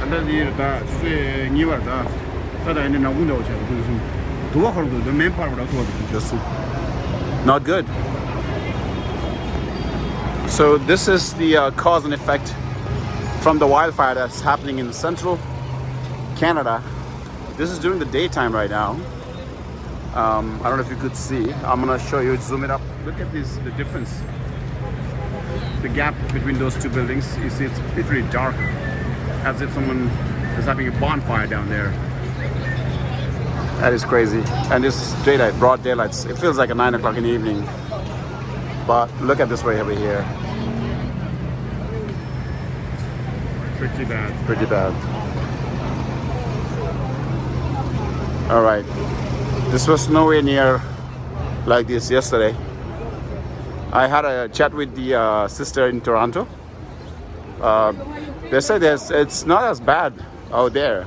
안달리다 수에 니와다 따다 있는 나군다 오셔 그래서 도와하고도 더 맨파워로 도와줬어. Not good. So this is the cause and effect from the wildfire that's happening in central Canada. This is during the daytime right now. I don't know if you could see. I'm gonna show you, zoom it up. Look at this, the difference. The gap between those two buildings. You see, it's really dark, as if someone is having a bonfire down there. That is crazy. And this daylight, broad daylight, it feels like a 9 o'clock in the evening. But look at this way over here. Pretty bad. Pretty bad. All right. This was nowhere near like this yesterday. I had a chat with the sister in Toronto. They said it's not as bad out there,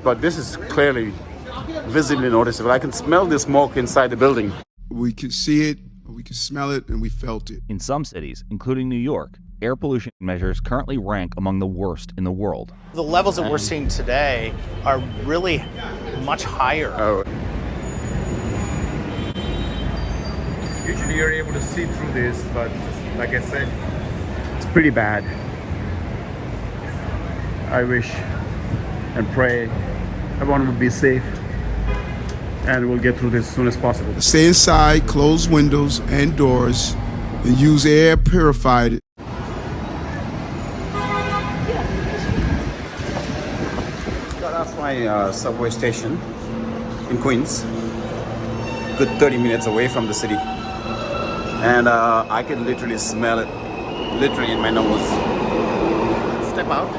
but this is clearly visibly noticeable. I can smell the smoke inside the building. We could see it, we could smell it, and we felt it. In some cities, including New York, air pollution measures currently rank among the worst in the world. The levels that we're seeing today are really much higher. Oh. Usually you're able to see through this, but like I said, it's pretty bad. I wish and pray everyone would be safe and we'll get through this as soon as possible. Stay inside, close windows and doors, and use air purified. Got off my subway station in Queens, good 30 minutes away from the city, and I can literally smell it, literally in my nose. Step out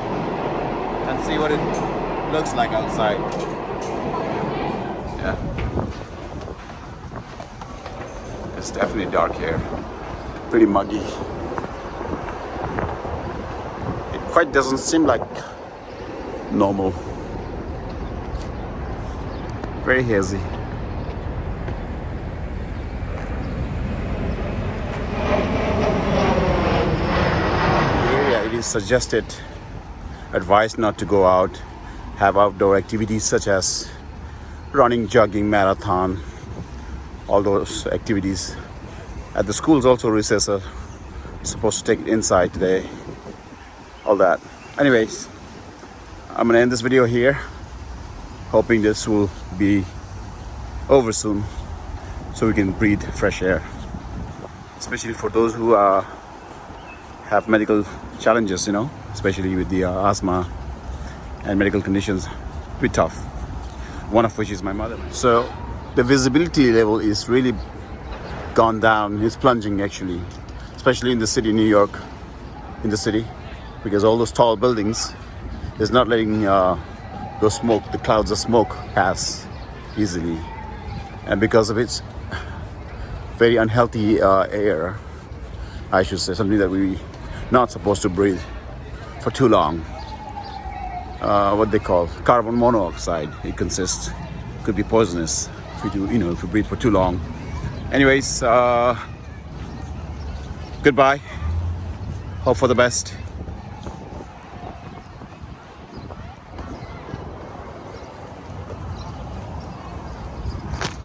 and see what it looks like outside. Yeah, it's definitely dark here, pretty muggy. It quite doesn't seem like normal. Very hazy. It is suggested, advised not to go out, have outdoor activities such as running, jogging, marathon, all those activities. At the schools also recess are supposed to take it inside today, all that. Anyways, I'm gonna end this video here, hoping this will be over soon so we can breathe fresh air, especially for those who have medical challenges, you know, especially with the asthma and medical conditions. Bit tough, one of which is my mother. So the visibility level is really gone down. It's plunging actually, especially in the city, New York, in the city, because all those tall buildings is not letting the smoke, the clouds of smoke pass easily, and because of its very unhealthy air, I should say, something that we not supposed to breathe for too long. What they call carbon monoxide. It consists, could be poisonous if you do, if you breathe for too long. Anyways, goodbye. Hope for the best.